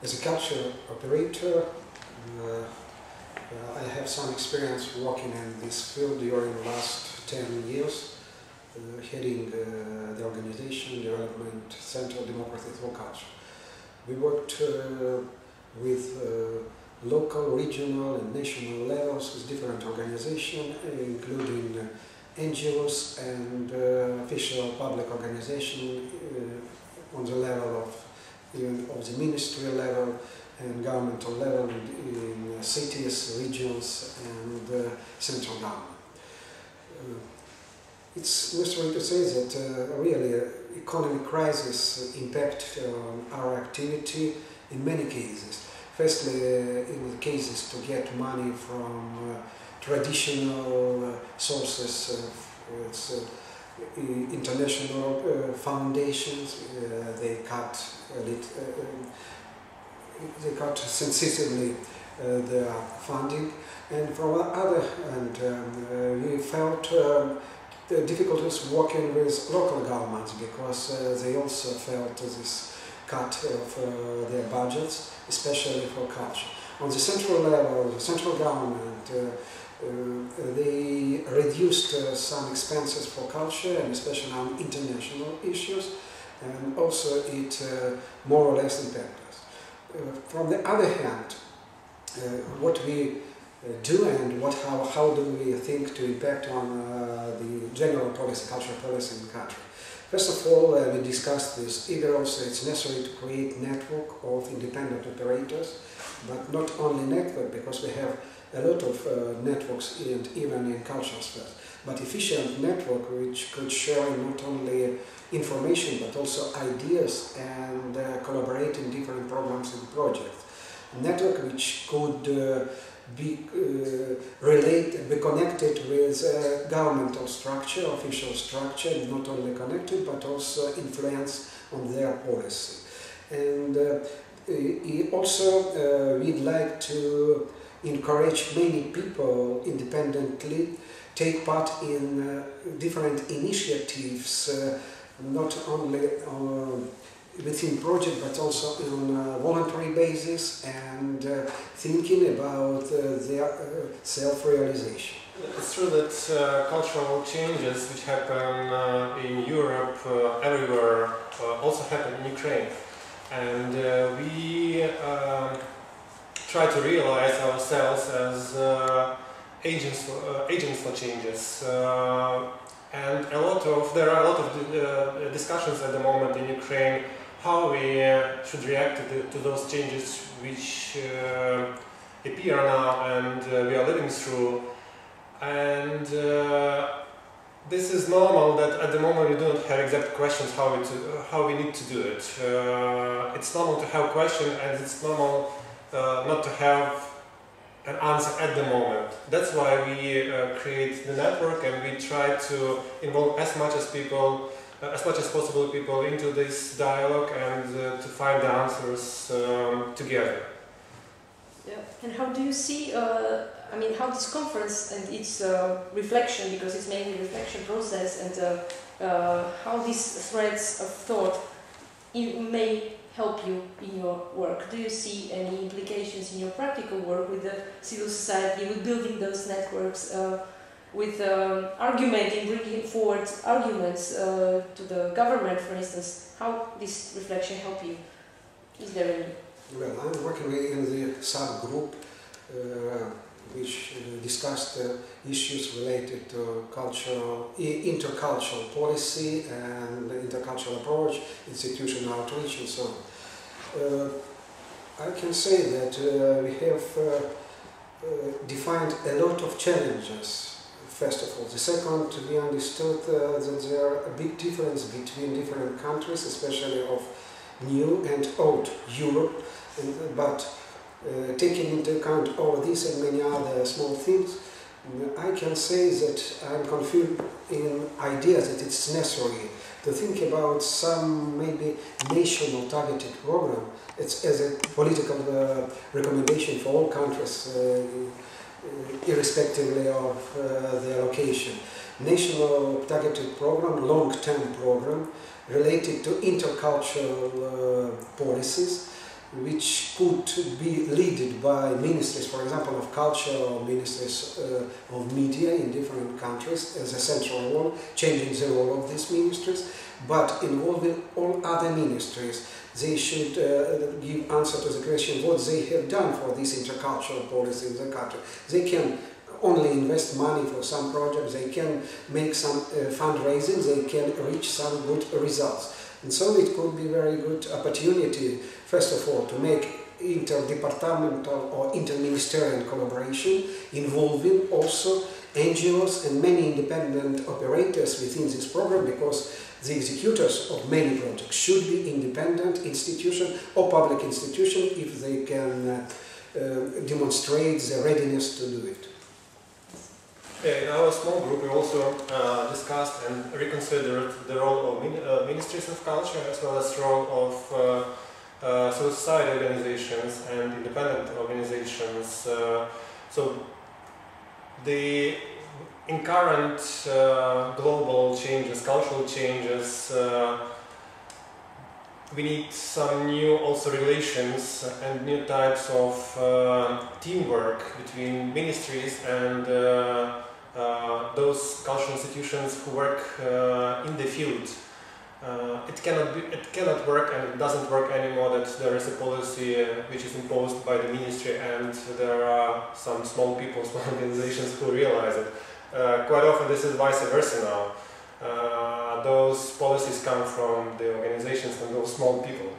As a culture operator, I have some experience working in this field during the last 10 years, heading the organization Development Center Democracy Through Culture. We worked with local, regional and national levels with different organizations, including NGOs and official public organizations on the level of the ministry level and governmental level in cities, regions and central government. It's necessary to say that really economic crisis impact on our activity in many cases. Firstly, in the cases to get money from traditional sources, international foundations, they cut sensitively their funding, and from the other hand, we felt the difficulties working with local governments because they also felt this cut of their budgets, especially for culture. On the central level, the central government, they reduced some expenses for culture and especially on international issues, and also it more or less impacted us. From the other hand, what we do and how do we think to impact on the general policy, cultural policy in the country. First of all, we discussed this. Either also it's necessary to create network of independent operators, but not only network, because we have a lot of networks and even in cultural spheres, but efficient network which could share not only information but also ideas and collaborate in different programs and projects. A network which could be connected with governmental structure, official structure, not only connected but also influence on their policy. And also we'd like to encourage many people independently take part in different initiatives, not only within project but also on a voluntary basis, and thinking about their self-realization. It's true that cultural changes which happen in Europe everywhere also happen in Ukraine, and we try to realize ourselves as agents for changes. And there are a lot of discussions at the moment in Ukraine how we should react to those changes which appear now and we are living through. And this is normal that at the moment we don't have exact questions how we need to do it. It's normal to have questions, and it's normal not to have an answer at the moment. That's why we create the network, and we try to involve as much as possible people into this dialogue and to find the answers together. Yeah. And how do you see, how this conference and its reflection, because it's mainly a reflection process, and how these threads of thought may help you in your work? Do you see any implications in your practical work with the civil society, with building those networks, with argumenting, bringing forward arguments to the government, for instance? How this reflection help you? Is there any? Well, I'm working in the subgroup which discussed issues related to intercultural policy and intercultural approach, institutional outreach and so on. I can say that we have defined a lot of challenges, first of all. The second, we understood that there are a big difference between different countries, especially of new and old Europe, but taking into account all this and many other small things, I can say that I'm confused in ideas that it's necessary to think about some maybe national targeted program. It's as a political recommendation for all countries, irrespectively of their location. National targeted program, long-term program related to intercultural policies, which could be led by ministries, for example, of culture or ministries of media in different countries as a central role, changing the role of these ministries, but involving all other ministries. They should give answer to the question what they have done for this intercultural policy in the country. They can only invest money for some projects, they can make some fundraising, they can reach some good results. And so it could be a very good opportunity, first of all, to make interdepartmental or interministerial collaboration involving also NGOs and many independent operators within this program, because the executors of many projects should be independent institution or public institution if they can demonstrate their readiness to do it. In our small group we also discussed and reconsidered the role of ministries of culture as well as the role of civil society organizations and independent organizations. In current global changes, cultural changes, we need some new also relations and new types of teamwork between ministries and those cultural institutions who work in the field. It cannot work, and it doesn't work anymore that there is a policy which is imposed by the ministry and there are some small people, small organizations who realize it. Quite often this is vice versa now. Those policies come from the organizations and those small people.